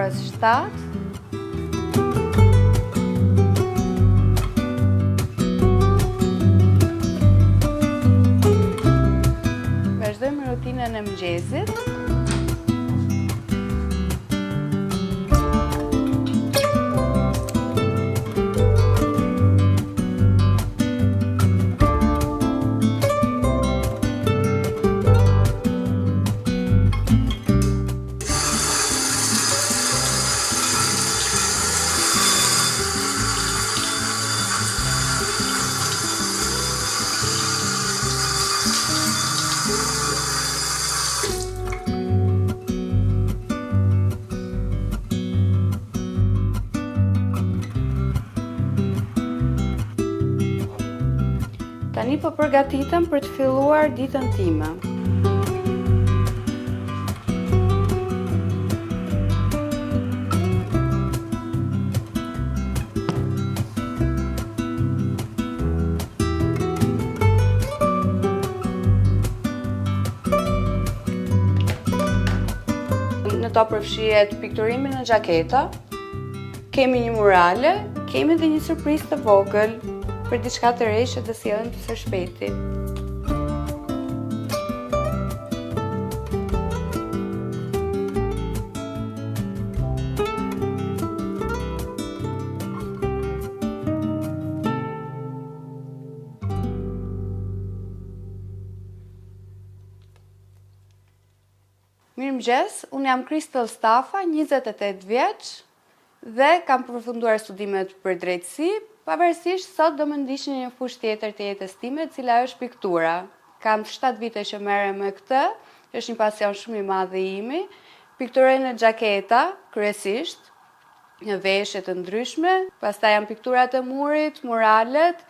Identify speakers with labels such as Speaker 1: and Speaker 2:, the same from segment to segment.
Speaker 1: orës 7. Vazhdojmë rutinën e mëngjesit. Tani po përgatitem për të filluar ditën time. Në to përfshihet pikturimi në xhaketa, kemi një murale, kemi edhe një surprizë të vogël për diçka të re që të sjellem së shpejti. Mirëmëngjes, unë jam Kristel Stafa, 28 vjeç dhe kam përfunduar studimet për drejtësi. Pavarësisht, sot do më ndiqni një fushë tjetër të jetës time, e cila është piktura. Kam 7 vite që merrem me këtë, është një pasion shumë i madh i imi. Pikturoj në xhaketa, kryesisht, në veshje të ndryshme, pastaj janë pikturat e murit, muralet.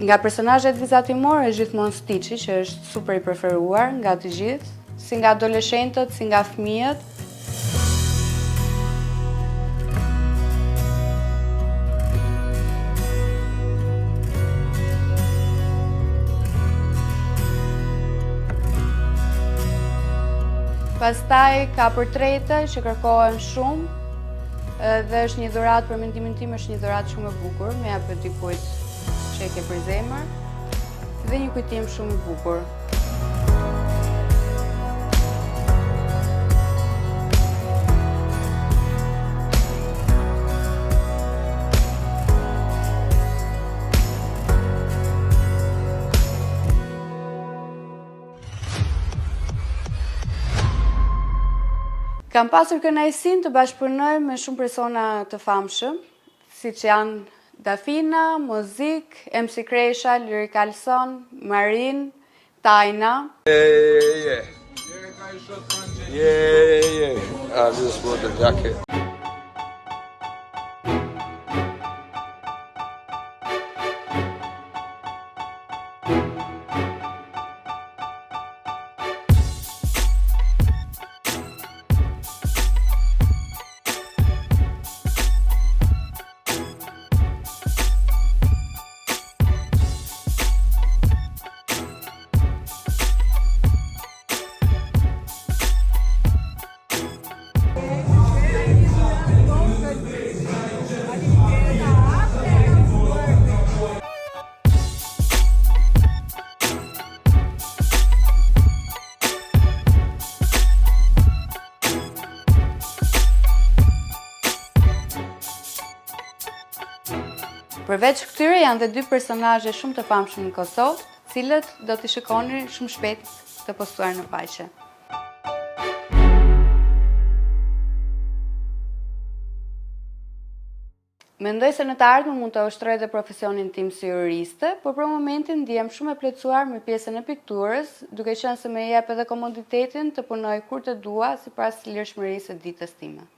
Speaker 1: Nga personazhet vizatimore është gjithmonë Stitchi, që është super i preferuar nga të gjithë, si nga adoleshentët, si nga fëmijët. Pastaj ka portrete që kërkohen shumë dhe është një dhuratë, për mendimin tim është një dhuratë shumë e bukur, më jap dikujt që e ke për zemër dhe një kujtim shumë i bukur. Kam pasur kënaqësinë të bashkëpunoj me shumë persona të famshëm, siç janë Dafina, Mozik, MC Kresha, Lyrik Alson, Marin, Tajna.
Speaker 2: Yeah. I just bought the jacket.
Speaker 1: Përveç këtyre janë dhe 2 personazhe shumë të famshëm në Kosovë, cilët do t'i shikoni shumë shpejt të postuar në faqe. Mendoj se në të ardhmen mund të ushtroj dhe profesionin tim si juriste, por për momentin ndihem shumë e plotësuar me pjesën e pikturës, duke qenë se më jep edhe komoditetin të punoj kur të dua sipas lirshmërisë së ditës time.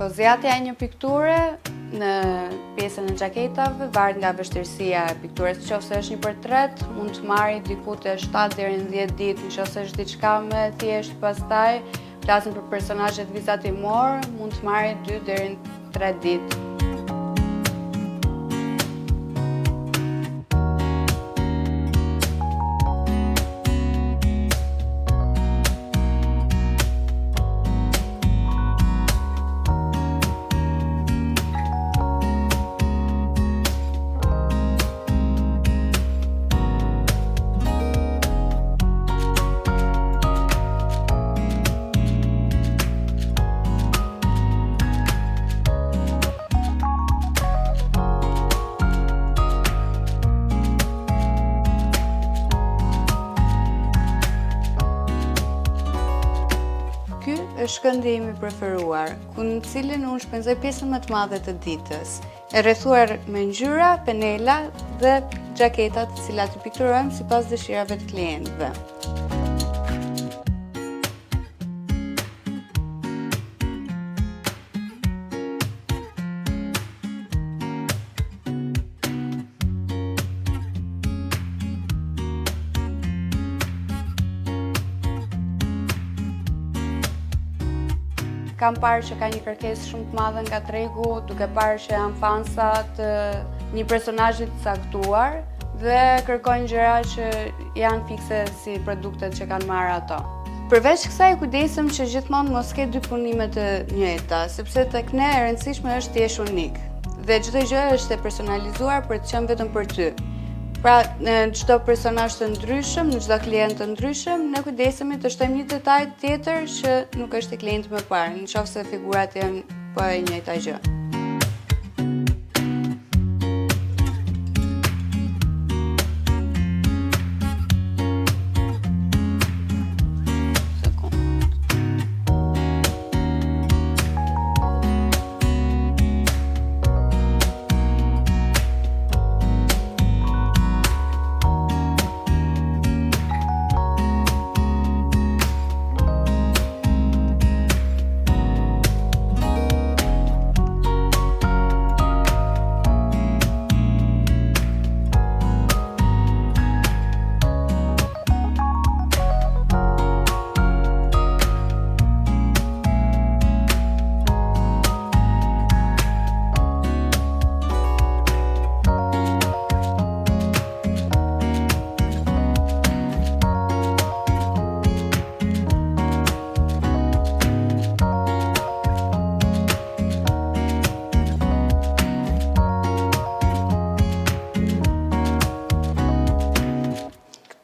Speaker 1: Po zjatja e një pikture në pjesën e xhaketave varet nga vështirësia e pikturës. Nëse është një portret, mund të marrë diku te 7 deri në 10 ditë. Nëse është diçka më thjesht, pastaj flasim për personazhet vizatimor, mund të marrë 2 deri në 3 ditë. Është këndi im i preferuar, ku në cilin unë shpenzoj pjesën më të madhe të ditës, e rrethuar me ngjyra, penela dhe xhaketat të cilat i pikturojmë sipas dëshirave të klientëve. Kam parë që ka një kërkesë shumë të madhe nga tregu, duke parë që janë fansa të një personazhi të caktuar dhe kërkojnë gjëra që janë fikse si produktet që kanë marrë ato. Përveç kësaj kujdesem që gjithmonë mos ke dy punime të njëjta, sepse tek ne e rëndësishme është të jesh unik. Dhe çdo gjë është e personalizuar për të qenë vetëm për ty. Pra, në çdo personazh të ndryshëm, në çdo klient të ndryshëm, ne kujdesemi të shtojmë një detaj tjetër që nuk është i klientit më parë, nëse figurat janë po e njëjta gjë.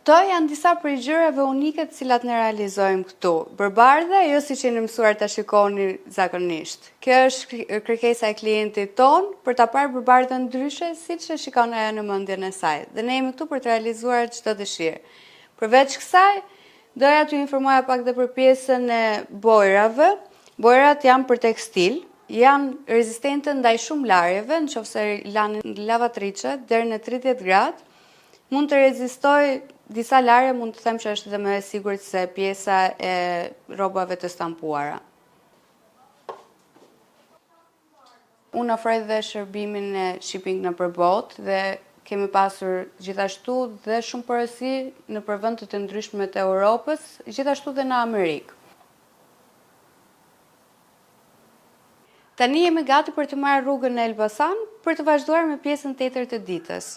Speaker 1: Këto janë disa prej gjërave unike të cilat ne realizojmë këtu. Barbardha, jo siç jeni mësuar ta shikoni zakonisht. Kjo është kërkesa e klientit ton për ta parë barbardhën ndryshe siç e shikon ajo në mendjen e saj. Dhe ne jemi këtu për të realizuar çdo dëshirë. Përveç kësaj, doja t'ju informoja pak dhe për pjesën e bojrave. Bojrat janë për tekstil, janë rezistente ndaj shumë larjeve, nëse lanë në lavatriçe deri në 30 gradë. Mund të rezistoj disa larje, mund të them që është dhe më e sigurt se pjesa e rrobave të stampuara. Unë ofroj dhe shërbimin e shipping nëpër botë dhe kemi pasur gjithashtu dhe shumë porosi nëpër vende të ndryshme të Europës, gjithashtu dhe në Amerikë. Tani jemi gati për të marrë rrugën në Elbasan për të vazhduar me pjesën tjetër të ditës.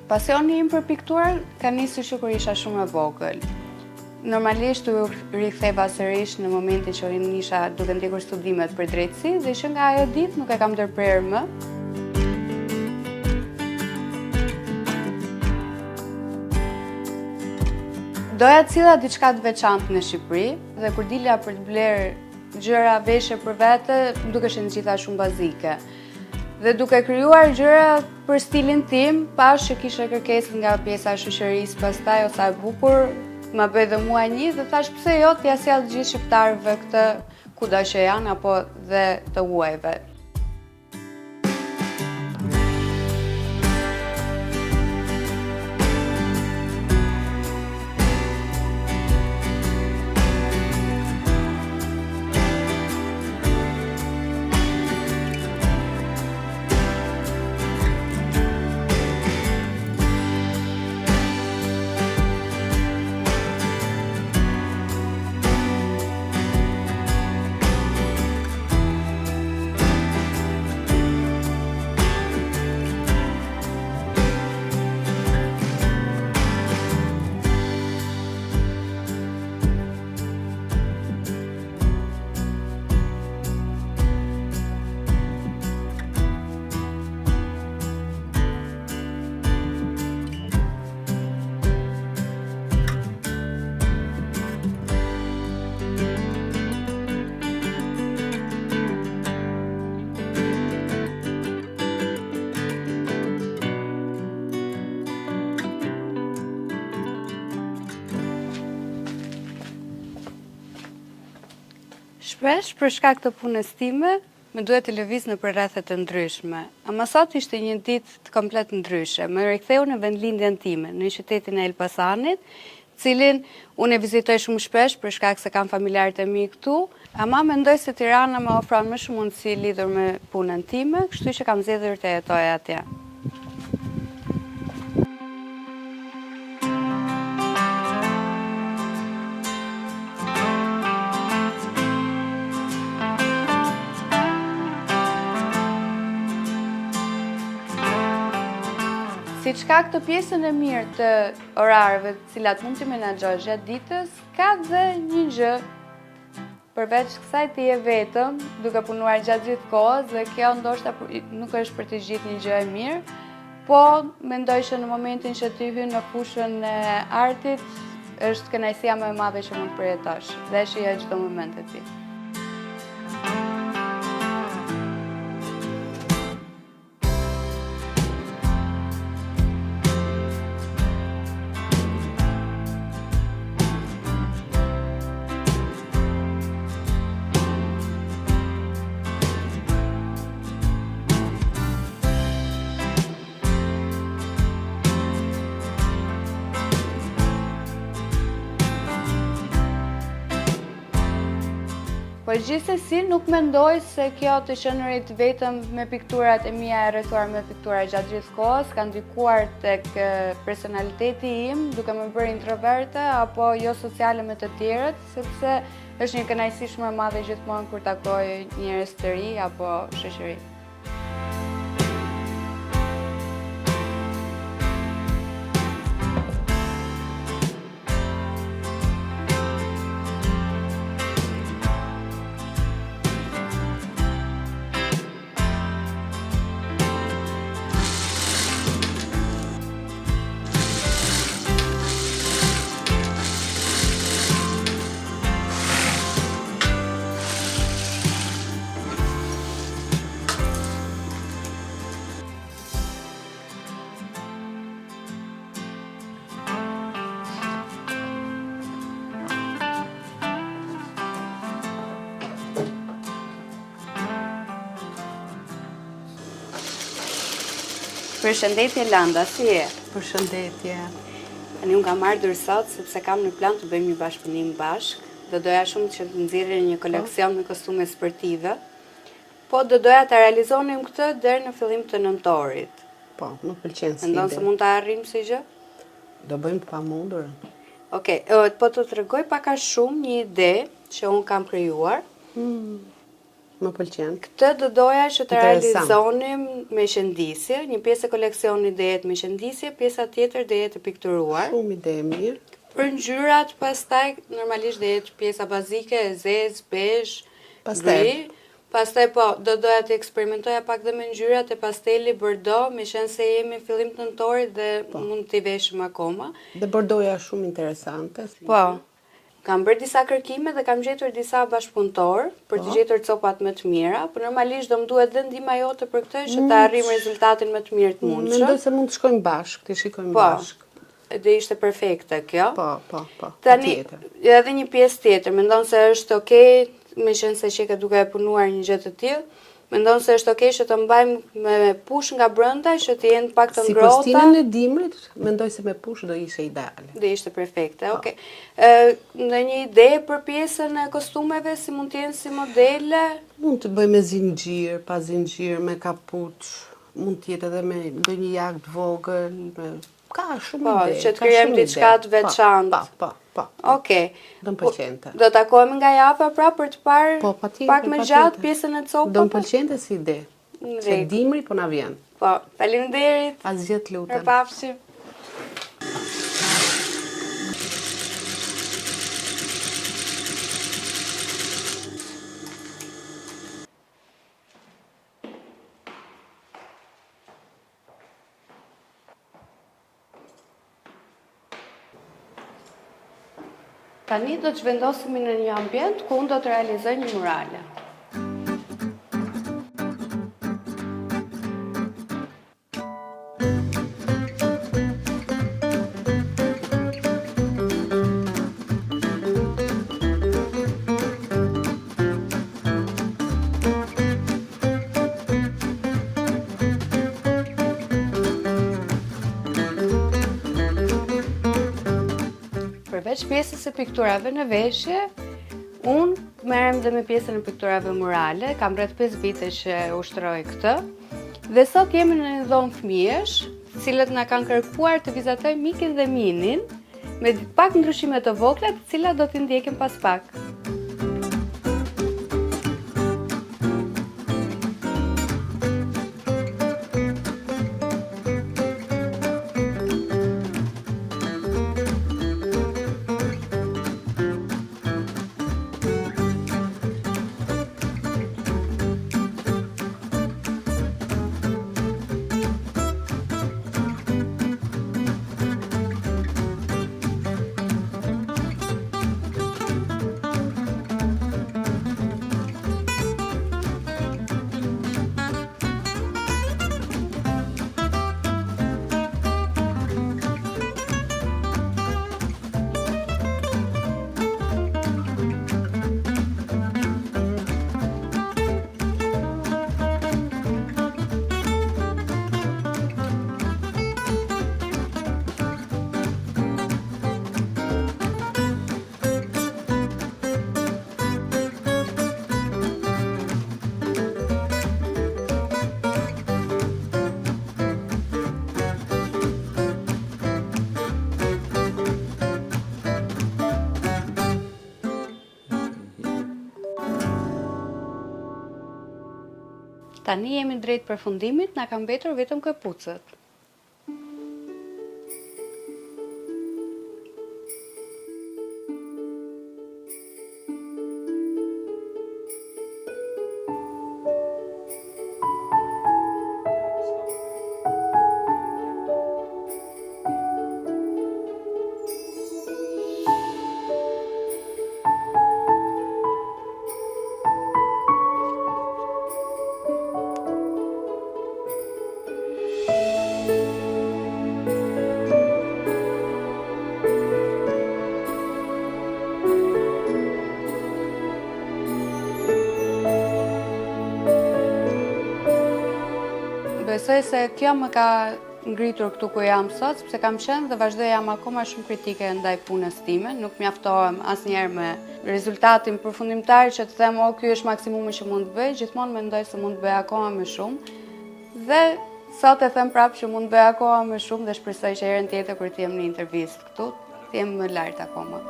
Speaker 1: Pasioni im për pikturën ka nisur që kur isha shumë e vogël. Normalisht u riktheva sërish në momentin që isha duke ndjekur studimet për drejtësi dhe që nga ajo ditë nuk e kam ndërprerë më. Doja të cilla diçka të veçantë në Shqipëri dhe kur dilja për të blerë gjëra veshje për vete, më dukeshin gjitha shumë bazike. Dhe duke krijuar gjëra për stilin tim, pash që kisha kërkesë nga pjesa e shoqërisë pastaj o sa e bukur, ma bëj dhe mua një dhe thash pse jo t'ja sjell të gjithë shqiptarëve këtë kudo që janë apo dhe të huajve. Shpesh, për shkak të punës time, më duhet të lëviz në për rrethet të ndryshme. Ama sot ishte një ditë të komplet ndryshe. Më riktheu në vendlindjen time, në qytetin e Elbasanit, cilin unë e vizitoj shumë shpesh për shkak se kam familjarët e mi këtu, ama mendoj se Tirana më ofron më shumë mundësi lidhur me punën time, kështu që kam zgjedhur të jetoj atje. Si qka këtë pjesën e mirë të orarëve cilat mund të menaxhosh gjatë ditës, ka dhe një gjë, përveç kësaj të je vetëm, duke punuar gjatë gjithë kohës, dhe kjo ndoshta nuk është për të gjithë një gjë e mirë, po mendoj që në momentin që ti hyn në fushën e artit, është kënaqësia më e madhe që mund të përjetosh, dhe shije çdo moment e ti. Po gjithsesi nuk mendoj se kjo të qenurit vetëm me pikturat e mia e rrethuar me piktura gjatë gjithë kohës ka ndikuar tek personaliteti im, duke më bërë introverte apo jo sociale me të tjerët, sepse është një kënaqësi shumë e madhe gjithmonë kur takoj njerëz të ri apo shoqëri. Përshëndetje Landa, si je?
Speaker 3: Përshëndetje.
Speaker 1: Tani unë kam ardhur sot sepse kam në plan të bëjmë një bashkëpunim bashk. Do doja shumë që të nxjerrim një koleksion me kostume sportive. Po do doja ta realizonim këtë deri në fillim të nëntorit.
Speaker 3: Po, më pëlqen si ide.
Speaker 1: Mendon se mund ta arrijmë si gjë?
Speaker 3: Do bëjmë të pamundur.
Speaker 1: Okej, po të tregoj pak a shumë një ide që unë kam krijuar.
Speaker 3: Më pëlqen.
Speaker 1: Këtë do doja që të realizonim me qëndisje, një pjesë e koleksionit do jetë me qëndisje, pjesa tjetër do jetë pikturuar.
Speaker 3: Shumë ide e mirë.
Speaker 1: Për ngjyrat pastaj normalisht do jetë pjesa bazike, e zezë, bezh, gri. Pastaj po, do doja të eksperimentoja pak dhe me ngjyrat e pasteli bordo, me qenë se jemi në fillim të nëntorit dhe mund t'i veshim akoma.
Speaker 3: Dhe bordoja shumë interesante.
Speaker 1: Po. Kam bërë disa kërkime dhe kam gjetur disa bashkëpunëtor për të gjetur copat më të mira, por normalisht do më duhet dhe ndihma jote për këtë që të arrijmë rezultatin më të mirë të mundshëm.
Speaker 3: Mendoj se mund të shkojmë bashkë, të shikojmë
Speaker 1: Po,
Speaker 3: bashkë.
Speaker 1: dhe ishte perfekte kjo.
Speaker 3: Po.
Speaker 1: Tani,
Speaker 3: Tjetër.
Speaker 1: edhe një pjesë tjetër, mendon se është okay, me qenë se që ke duke e punuar një gjë të tillë, mendon se është okay që të mbajmë me push nga brenda, që të jenë pak të
Speaker 3: Si
Speaker 1: ngrohta?
Speaker 3: për stilin e dimrit, mendoj se me push do ishte ideale.
Speaker 1: Dhe ishte perfekte, okay. Ndonjë ide për pjesën e kostumeve, si mund të jenë si modele?
Speaker 3: Mund të bëjmë me zinxhir, pa zinxhir, me kapuç, mund të jetë edhe me ndonjë jakë të vogël, ka shumë
Speaker 1: Po,
Speaker 3: ide.
Speaker 1: që të krijojmë diçka të veçantë.
Speaker 3: Po.
Speaker 1: Okej.
Speaker 3: Do më pëlqente.
Speaker 1: Do takohemi nga java pra për të parë
Speaker 3: Po, patjetër,
Speaker 1: pak më
Speaker 3: patjetër.
Speaker 1: gjatë pjesën e copave?
Speaker 3: Do më pëlqente si ide.
Speaker 1: Në
Speaker 3: Se
Speaker 1: rregull.
Speaker 3: dimri po na vjen.
Speaker 1: Po, faleminderit.
Speaker 3: Asgjë të lutem.
Speaker 1: Mirupafshim. Tani do të zhvendosemi në një ambient ku unë do të realizoj një murale. Përveç pjesës e pikturave në veshje, unë merrem dhe me pjesën e pikturave murale, kam rreth 5 vite që ushtroj këtë, dhe sot jemi në një dhomë fëmijësh, të cilët na kanë kërkuar të vizatojmë Mikin dhe Minin, me pak ndryshime të vogla, të cilat do t'i ndjekim pas pak. Tani jemi drejt përfundimit, na kanë mbetur vetëm këpucët. Besoj se kjo më ka ngritur këtu ku jam sot, sepse kam qenë dhe vazhdoj jam akoma shumë kritike ndaj punës time, nuk mjaftohem asnjëherë me rezultatin përfundimtar që të them, o, ky është maksimumi që mund të bëj, gjithmonë mendoj se mund të bëj akoma më shumë. Dhe sot e them prapë që mund të bëj akoma më shumë dhe shpresoj që herën tjetër kur të jem në intervistë këtu, të jem më lart akoma.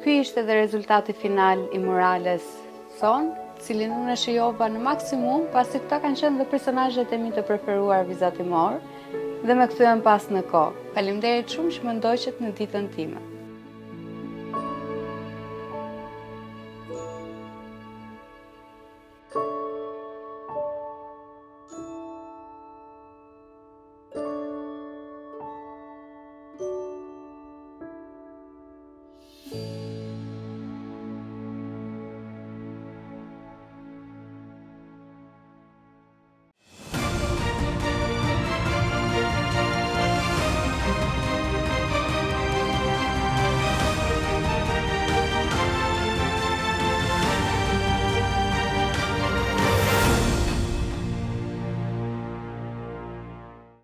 Speaker 1: Ky Ky ishte edhe rezultati final i Murales son, cilin unë e shijova në maksimum, pasi këta kanë qenë dhe personazhet e mi të preferuar vizatimor, dhe me kthyen pas në kohë. Faleminderit shumë që më ndoqët në ditën time.